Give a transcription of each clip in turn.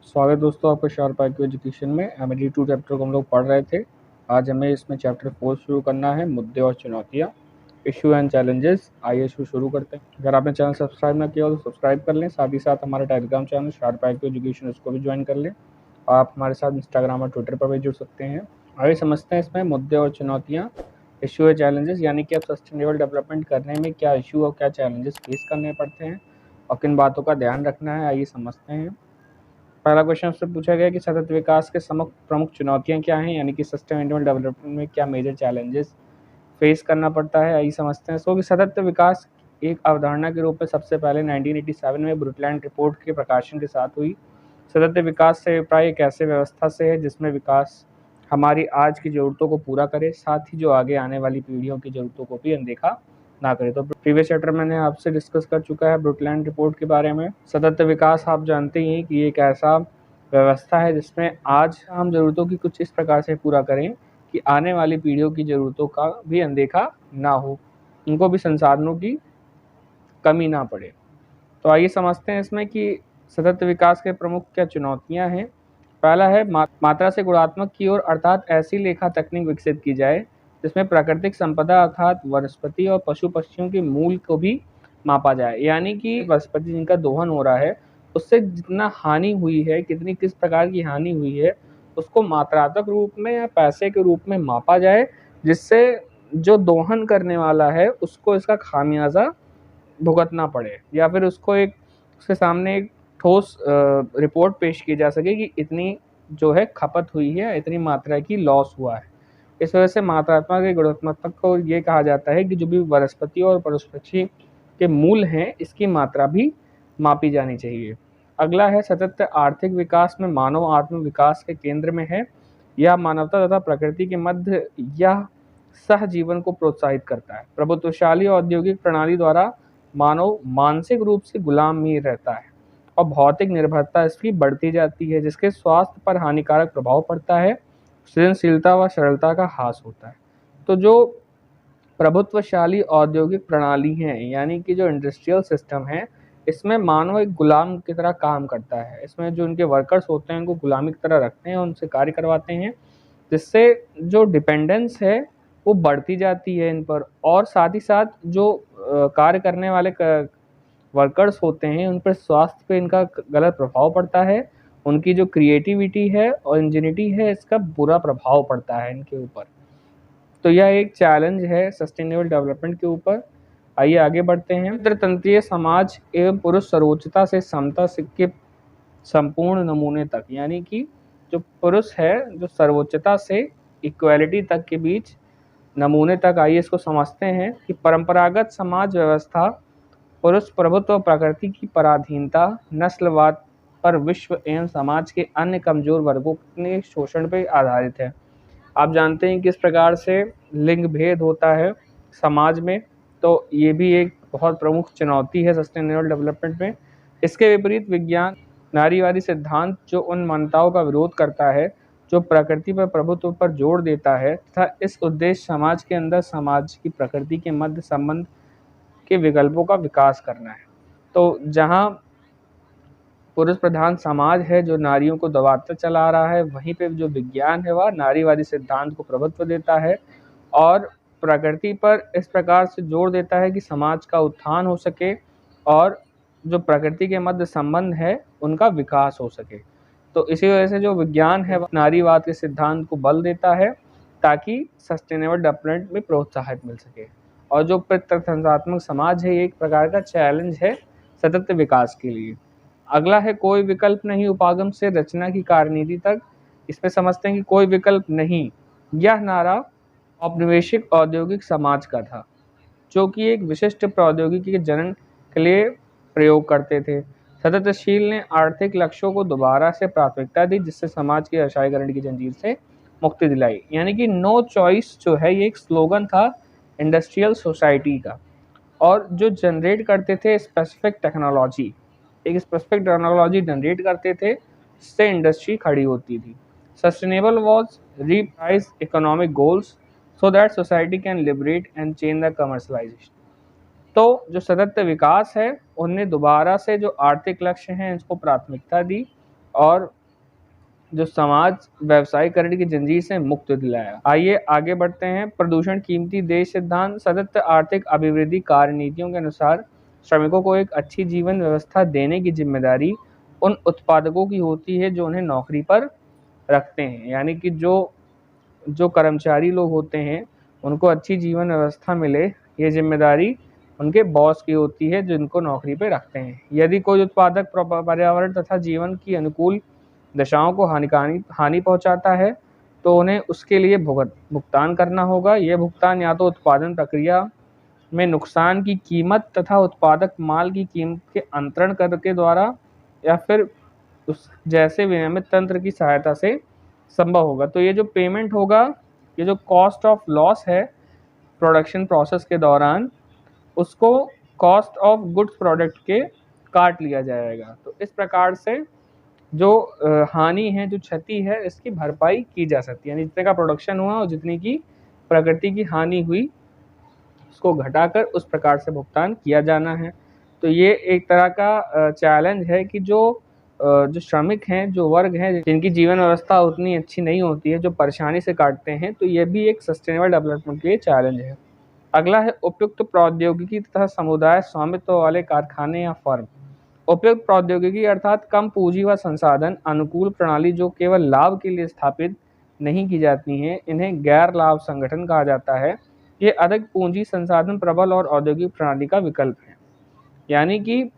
स्वागत है दोस्तों आपका शार्प IQ एजुकेशन में। MLE 2 चैप्टर को हम लोग पढ़ रहे थे। आज हमें इसमें चैप्टर 4 शुरू करना है, मुद्दे और चुनौतियाँ, इशू एंड चैलेंजेस। आइए शुरू करते हैं। अगर आपने चैनल सब्सक्राइब ना किया हो तो सब्सक्राइब कर लें, साथ ही साथ हमारा Telegram channel sharp IQ education उसको भी ज्वाइन कर लें। आप हमारे साथ इंस्टाग्राम और ट्विटर पर भी जुड़ सकते हैं। आइए समझते हैं इसमें मुद्दे और चुनौतियाँ, इशू और चैलेंजेस, यानी कि अब सस्टेनेबल डेवलपमेंट करने में क्या इशू और क्या चैलेंजेस फेस करने पड़ते हैं और किन बातों का ध्यान रखना है। आइए समझते हैं। पहला क्वेश्चन आपसे पूछा गया कि सतत विकास के प्रमुख चुनौतियां क्या हैं, यानी कि सस्टेनेबल डेवलपमेंट में क्या मेजर चैलेंजेस फेस करना पड़ता है। आइए समझते हैं। कि सतत विकास एक अवधारणा के रूप में सबसे पहले 1987 में ब्रुटलैंड रिपोर्ट के प्रकाशन के साथ हुई। सतत विकास से अभिप्राय एक ऐसे व्यवस्था से है जिसमें विकास हमारी आज की ज़रूरतों को पूरा करे, साथ ही जो आगे आने वाली पीढ़ियों की ज़रूरतों को भी अनदेखा ना करे। तो प्रीवियस चैप्टर मैंने आपसे डिस्कस कर चुका है ब्रुटलैंड रिपोर्ट के बारे में। सतत विकास आप जानते ही हैं कि एक ऐसा व्यवस्था है जिसमें आज हम ज़रूरतों की कुछ इस प्रकार से पूरा करें कि आने वाली पीढ़ियों की ज़रूरतों का भी अनदेखा ना हो, उनको भी संसाधनों की कमी ना पड़े। तो आइए समझते हैं इसमें कि सतत विकास के प्रमुख क्या चुनौतियां हैं। पहला है मात्रा से गुणात्मक की ओर, अर्थात ऐसी लेखा तकनीक विकसित की जाए जिसमें प्राकृतिक संपदा अर्थात वनस्पति और पशु पक्षियों के मूल को भी मापा जाए, यानी कि वनस्पति जिनका दोहन हो रहा है उससे जितना हानि हुई है, किस प्रकार की हानि हुई है, उसको मात्रात्मक रूप में या पैसे के रूप में मापा जाए, जिससे जो दोहन करने वाला है उसको इसका खामियाजा भुगतना पड़े, या फिर उसके सामने एक ठोस रिपोर्ट पेश की जा सके कि इतनी जो है खपत हुई है, इतनी मात्रा की लॉस हुआ है। इस वजह से मात्रात्मक या गुणात्मक को ये कहा जाता है कि जो भी वनस्पति और पशु पक्षी के मूल हैं इसकी मात्रा भी मापी जानी चाहिए। अगला है सतत आर्थिक विकास में मानव आत्म विकास के केंद्र में है। यह मानवता तथा प्रकृति के मध्य यह सहजीवन को प्रोत्साहित करता है। प्रभुत्वशाली औद्योगिक प्रणाली द्वारा मानव मानसिक रूप से गुलाम ही रहता है और भौतिक निर्भरता इसकी बढ़ती जाती है, जिसके स्वास्थ्य पर हानिकारक प्रभाव पड़ता है। सृजनशीलता व सरलता का ह्रास होता है। तो जो प्रभुत्वशाली औद्योगिक प्रणाली है, यानी कि जो इंडस्ट्रियल सिस्टम है, इसमें मानव एक गुलाम की तरह काम करता है। इसमें जो उनके वर्कर्स होते हैं उनको गुलामी की तरह रखते हैं, उनसे कार्य करवाते हैं, जिससे जो डिपेंडेंस है वो बढ़ती जाती है इन पर। और साथ ही साथ जो कार्य करने वाले वर्कर्स होते हैं उन पर स्वास्थ्य पे इनका गलत प्रभाव पड़ता है। उनकी जो क्रिएटिविटी है और इंजीनियरिटी है इसका बुरा प्रभाव पड़ता है इनके ऊपर। तो यह एक चैलेंज है सस्टेनेबल डेवलपमेंट के ऊपर। आइए आगे बढ़ते हैं। तंत्रीय समाज एवं पुरुष सर्वोच्चता से समता के संपूर्ण नमूने तक, यानी कि जो पुरुष है जो सर्वोच्चता से इक्वालिटी तक के बीच नमूने तक। आइए इसको समझते हैं कि परंपरागत समाज व्यवस्था पुरुष प्रभुत्व, प्रकृति की पराधीनता, नस्लवाद पर विश्व एवं समाज के अन्य कमजोर वर्गों के शोषण पर आधारित है। आप जानते हैं किस प्रकार से लिंग भेद होता है समाज में, तो ये भी एक बहुत प्रमुख चुनौती है सस्टेनेबल डेवलपमेंट में। इसके विपरीत विज्ञान नारीवादी सिद्धांत जो उन मान्यताओं का विरोध करता है जो प्रकृति पर प्रभुत्व पर जोर देता है तथा इस उद्देश्य समाज के अंदर समाज की प्रकृति के मध्य संबंध के विकल्पों का विकास करना है। तो जहाँ पुरुष प्रधान समाज है जो नारियों को दबाता चला रहा है, वहीं पे जो विज्ञान है वह नारीवादी सिद्धांत को प्रभुत्व देता है और प्रकृति पर इस प्रकार से जोर देता है कि समाज का उत्थान हो सके और जो प्रकृति के मध्य संबंध है उनका विकास हो सके। तो इसी वजह से जो विज्ञान है वह नारीवाद के सिद्धांत को बल देता है ताकि सस्टेनेबल डेवलपमेंट में प्रोत्साहित मिल सके। और जो प्रतिसंधात्मक समाज है ये एक प्रकार का चैलेंज है सतत विकास के लिए। अगला है कोई विकल्प नहीं, उपागम से रचना की कार्यनीति तक। इसमें समझते हैं कि कोई विकल्प नहीं, यह नारा औपनिवेशिक औद्योगिक समाज का था जो कि एक विशिष्ट प्रौद्योगिकी के जनन के लिए प्रयोग करते थे। सततशील ने आर्थिक लक्ष्यों को दोबारा से प्राथमिकता दी, जिससे समाज के व्यवसायीकरण की जंजीर से मुक्ति दिलाई। यानी कि नो चॉइस जो है ये एक स्लोगन था इंडस्ट्रियल सोसाइटी का, और जो जनरेट करते थे स्पेसिफिक टेक्नोलॉजी, एक स्पेसिफिक टेक्नोलॉजी जनरेट करते थे जिससे इंडस्ट्री खड़ी होती थी। Sustainable was reprise economic goals so that society can liberate and change the commercialisation. तो जो सतत विकास है उनने दोबारा से जो आर्थिक लक्ष्य हैं इसको प्राथमिकता दी और जो समाज व्यवसायीकरण की जंजीर से मुक्त दिलाया। आइए आगे बढ़ते हैं। प्रदूषण कीमती देश सिद्धांत सतत आर्थिक अभिवृद्धि कार्य नीतियों के अनुसार श्रमिकों को एक अच्छी जीवन व्यवस्था देने की जिम्मेदारी उन उत्पादकों की होती है जो उन्हें नौकरी पर रखते हैं। यानी कि जो कर्मचारी लोग होते हैं उनको अच्छी जीवन व्यवस्था मिले, ये जिम्मेदारी उनके बॉस की होती है जिनको नौकरी पे रखते हैं। यदि कोई उत्पादक पर्यावरण तथा जीवन की अनुकूल दशाओं को हानि पहुंचाता है तो उन्हें उसके लिए भुगतान करना होगा। यह भुगतान या तो उत्पादन प्रक्रिया में नुकसान की कीमत तथा उत्पादक माल की कीमत के अंतरण कर के द्वारा या फिर उस जैसे विनियमित तंत्र की सहायता से संभव होगा। तो ये जो पेमेंट होगा, ये जो कॉस्ट ऑफ लॉस है प्रोडक्शन प्रोसेस के दौरान, उसको कॉस्ट ऑफ गुड्स प्रोडक्ट के काट लिया जाएगा। तो इस प्रकार से जो हानि है, जो क्षति है, इसकी भरपाई की जा सकती है। यानी जितने का प्रोडक्शन हुआ और जितनी की प्रकृति की हानि हुई उसको घटाकर उस प्रकार से भुगतान किया जाना है। तो ये एक तरह का चैलेंज है कि जो श्रमिक हैं, जो वर्ग हैं जिनकी जीवन व्यवस्था उतनी अच्छी नहीं होती है, जो परेशानी से काटते हैं, तो ये भी एक सस्टेनेबल डेवलपमेंट के लिए चैलेंज है। अगला है उपयुक्त प्रौद्योगिकी तथा समुदाय स्वामित्व वाले कारखाने या फर्म। उपयुक्त प्रौद्योगिकी अर्थात कम पूंजी व संसाधन अनुकूल प्रणाली जो केवल लाभ के लिए स्थापित नहीं की जाती हैं, इन्हें गैर लाभ संगठन कहा जाता है। ये अधिक पूंजी संसाधन प्रबल और औद्योगिक प्रणाली का विकल्प है। यानी कि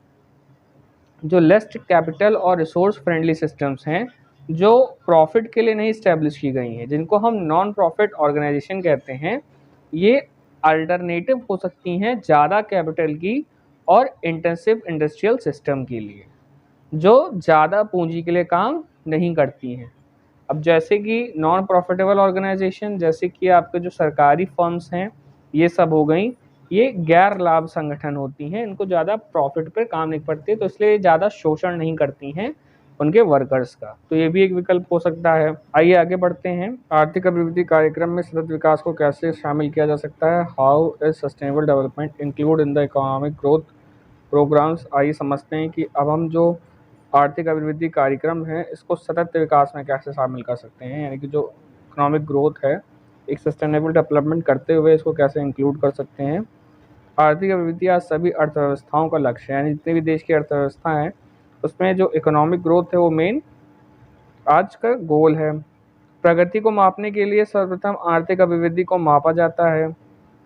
जो लेस कैपिटल और रिसोर्स फ्रेंडली सिस्टम्स हैं, जो प्रॉफिट के लिए नहीं इस्टेब्लिश की गई हैं, जिनको हम नॉन प्रॉफिट ऑर्गेनाइजेशन कहते हैं, ये अल्टरनेटिव हो सकती हैं ज़्यादा कैपिटल की और इंटेंसिव इंडस्ट्रियल सिस्टम के लिए, जो ज़्यादा पूंजी के लिए काम नहीं करती हैं। अब जैसे कि नॉन प्रॉफिटेबल ऑर्गेनाइजेशन, जैसे कि आपके जो सरकारी फर्म्स हैं, ये सब हो गई, ये गैर लाभ संगठन होती हैं, इनको ज़्यादा प्रॉफिट पर काम नहीं पड़ती, तो इसलिए ज़्यादा शोषण नहीं करती हैं उनके वर्कर्स का। तो ये भी एक विकल्प हो सकता है। आइए आगे बढ़ते हैं। आर्थिक अभिवृद्धि कार्यक्रम में सतत विकास को कैसे शामिल किया जा सकता है। How is sustainable development include in the economic growth programmes. आइए समझते हैं कि अब हम जो आर्थिक अभिवृद्धि कार्यक्रम है इसको सतत विकास में कैसे शामिल कर सकते हैं। यानी कि जो इकोनॉमिक ग्रोथ है, एक सस्टेनेबल डेवलपमेंट करते हुए इसको कैसे इंक्लूड कर सकते हैं। आर्थिक अभिवृद्धि आज सभी अर्थव्यवस्थाओं का लक्ष्य है। यानी जितने भी देश की अर्थव्यवस्था है उसमें जो इकोनॉमिक ग्रोथ है वो मेन आज का गोल है। प्रगति को मापने के लिए सर्वप्रथम आर्थिक अभिवृद्धि को मापा जाता है,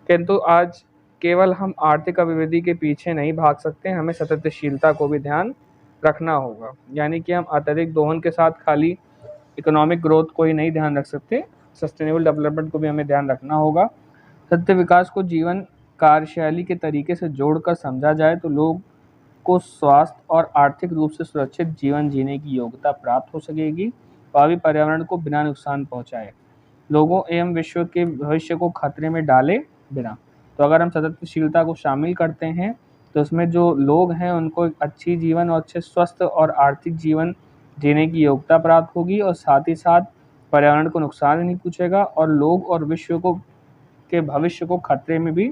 किंतु आज केवल हम आर्थिक अभिवृद्धि के पीछे नहीं भाग सकते, हमें सततशीलता को भी ध्यान रखना होगा। यानी कि हम अत्यधिक दोहन के साथ खाली इकोनॉमिक ग्रोथ को ही नहीं ध्यान रख सकते, सस्टेनेबल डेवलपमेंट को भी हमें ध्यान रखना होगा। सतत विकास को जीवन कार्यशैली के तरीके से जोड़कर समझा जाए तो लोग को स्वास्थ्य और आर्थिक रूप से सुरक्षित जीवन जीने की योग्यता प्राप्त हो सकेगी, भावी पर्यावरण को बिना नुकसान पहुंचाए, लोगों एवं विश्व के भविष्य को खतरे में डाले बिना। तो अगर हम सततशीलता को शामिल करते हैं तो उसमें जो लोग हैं उनको एक अच्छी जीवन और अच्छे स्वस्थ और आर्थिक जीवन जीने की योग्यता प्राप्त होगी, और साथ ही साथ पर्यावरण को नुकसान नहीं पहुंचेगा और लोग और विश्व को के भविष्य को खतरे में भी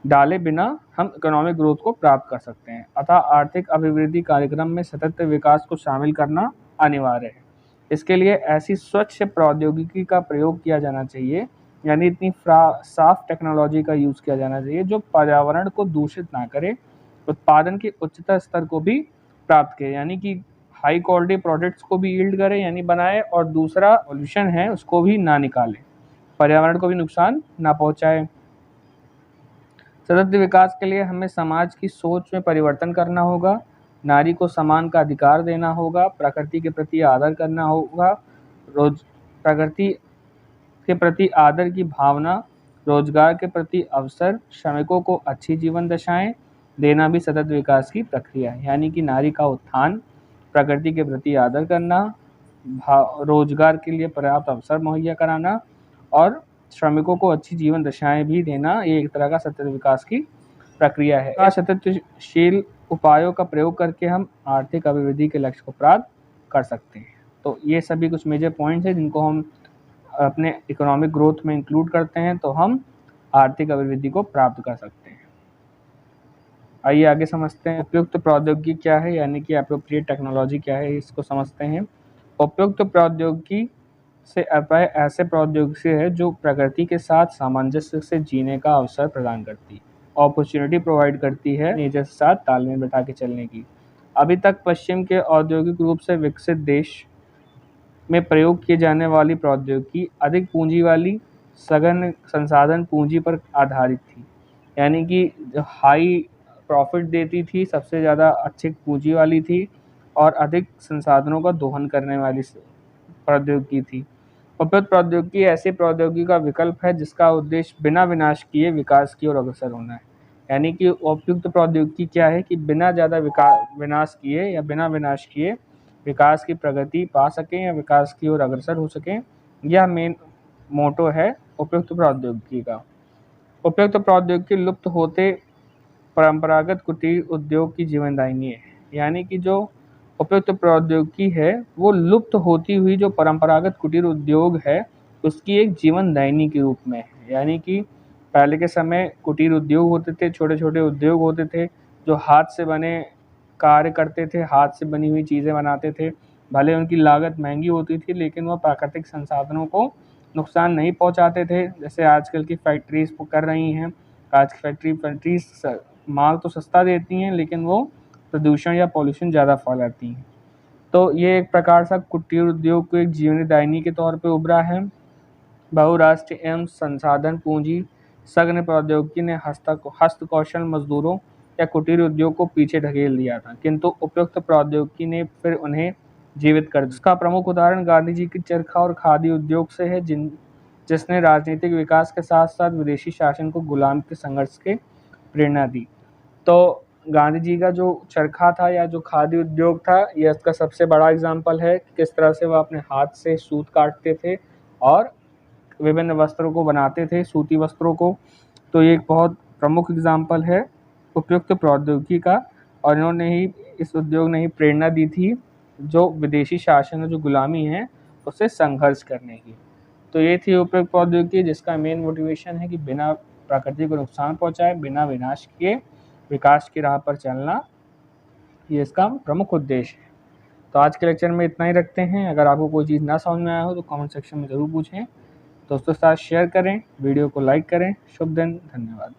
डाले बिना हम इकोनॉमिक ग्रोथ को प्राप्त कर सकते हैं। अतः आर्थिक अभिवृद्धि कार्यक्रम में सतत विकास को शामिल करना अनिवार्य है। इसके लिए ऐसी स्वच्छ प्रौद्योगिकी का प्रयोग किया जाना चाहिए, यानी इतनी साफ टेक्नोलॉजी का यूज़ किया जाना चाहिए जो पर्यावरण को दूषित ना करे, उत्पादन के उच्चतर स्तर को भी प्राप्त करे, यानी कि हाई क्वालिटी प्रोडक्ट्स को भी यील्ड करे यानी बनाए, और दूसरा पॉल्यूशन है उसको भी ना निकाले, पर्यावरण को भी नुकसान ना पहुँचाए। सतत विकास के लिए हमें समाज की सोच में परिवर्तन करना होगा, नारी को समान का अधिकार देना होगा, प्रकृति के प्रति आदर करना होगा, प्रकृति के प्रति आदर की भावना, रोजगार के प्रति अवसर, श्रमिकों को अच्छी जीवन दशाएं देना भी सतत विकास की प्रक्रिया है। यानी कि नारी का उत्थान, प्रकृति के प्रति आदर करना, रोजगार के लिए पर्याप्त अवसर मुहैया कराना और श्रमिकों को अच्छी जीवन दशाएं भी देना, ये एक तरह का सतत विकास की प्रक्रिया है। सततशील उपायों का प्रयोग करके हम आर्थिक अभिवृद्धि के लक्ष्य को प्राप्त कर सकते हैं। तो ये सभी कुछ मेजर पॉइंट्स हैं जिनको हम अपने इकोनॉमिक ग्रोथ में इंक्लूड करते हैं तो हम आर्थिक अभिवृद्धि को प्राप्त कर सकते हैं। आइए आगे समझते हैं उपयुक्त प्रौद्योगिकी क्या है, यानी कि एप्रोप्रिएट टेक्नोलॉजी क्या है, इसको समझते हैं। उपयुक्त प्रौद्योगिकी से अभिप्राय ऐसे प्रौद्योगिकी है जो प्रकृति के साथ सामंजस्य से जीने का अवसर प्रदान करती है, अपॉर्चुनिटी प्रोवाइड करती है नेचर के साथ तालमेल बैठा के चलने की। अभी तक पश्चिम के औद्योगिक रूप से विकसित देश में प्रयोग किए जाने वाली प्रौद्योगिकी अधिक पूंजी वाली, सघन संसाधन पूंजी पर आधारित थी, यानी कि जो हाई प्रॉफिट देती थी, सबसे ज़्यादा अच्छी पूंजी वाली थी और अधिक संसाधनों का दोहन करने वाली प्रौद्योगिकी थी। उपयुक्त प्रौद्योगिकी ऐसी प्रौद्योगिकी का विकल्प है जिसका उद्देश्य बिना विनाश किए विकास की ओर अग्रसर होना है। यानी कि उपयुक्त प्रौद्योगिकी क्या है कि बिना ज़्यादा विनाश किए या बिना विनाश किए विकास की प्रगति पा सकें या विकास की ओर अग्रसर हो सकें, यह मेन मोटो है उपयुक्त प्रौद्योगिकी का। उपयुक्त प्रौद्योगिकी लुप्त होते परंपरागत कुटीर उद्योग की जीवनदायिनी है, यानी कि जो उपयुक्त प्रौद्योगिकी है वो लुप्त होती हुई जो परंपरागत कुटीर उद्योग है उसकी एक जीवनदायिनी के रूप में है। यानी कि पहले के समय कुटीर उद्योग होते थे, छोटे छोटे उद्योग होते थे जो हाथ से बने कार्य करते थे, हाथ से बनी हुई चीज़ें बनाते थे। भले उनकी लागत महंगी होती थी लेकिन वह प्राकृतिक संसाधनों को नुकसान नहीं पहुंचाते थे, जैसे आजकल की फैक्ट्रीज कर रही हैं। आज की फैक्ट्रीज माल तो सस्ता देती हैं लेकिन वो प्रदूषण या पॉल्यूशन ज़्यादा फैलाती हैं। तो ये एक प्रकार से कुटीर उद्योग को एक जीवनदायिनी के तौर पे उभरा है। बहुराष्ट्रीय एवं संसाधन पूंजी सघन प्रौद्योगिकी ने हस्तकौशल मजदूरों या कुटीर उद्योग को पीछे ढकेल दिया था, किंतु उपयुक्त प्रौद्योगिकी ने फिर उन्हें जीवित कर दिया। इसका प्रमुख उदाहरण गांधी जी की चरखा और खादी उद्योग से है, जिसने राजनीतिक विकास के साथ साथ विदेशी शासन को गुलाम के संघर्ष के प्रेरणा दी। तो गांधी जी का जो चरखा था या जो खादी उद्योग था, यह इसका सबसे बड़ा एग्जाम्पल है कि किस तरह से वह अपने हाथ से सूत काटते थे और विभिन्न वस्त्रों को बनाते थे, सूती वस्त्रों को। तो ये एक बहुत प्रमुख एग्जाम्पल है उपयुक्त प्रौद्योगिकी का, और इन्होंने ही इस उद्योग ने ही प्रेरणा दी थी जो विदेशी शासन और जो गुलामी है उससे संघर्ष करने की। तो ये थी उपयुक्त प्रौद्योगिकी जिसका मेन मोटिवेशन है कि बिना प्रकृति को नुकसान पहुंचाए, बिना विनाश किए विकास की राह पर चलना, ये इसका प्रमुख उद्देश्य है। तो आज के लेक्चर में इतना ही रखते हैं। अगर आपको कोई चीज़ ना समझ में आया हो तो कमेंट सेक्शन में ज़रूर पूछें, दोस्तों के साथ शेयर करें, वीडियो को लाइक करें। शुभ दिन, धन्यवाद।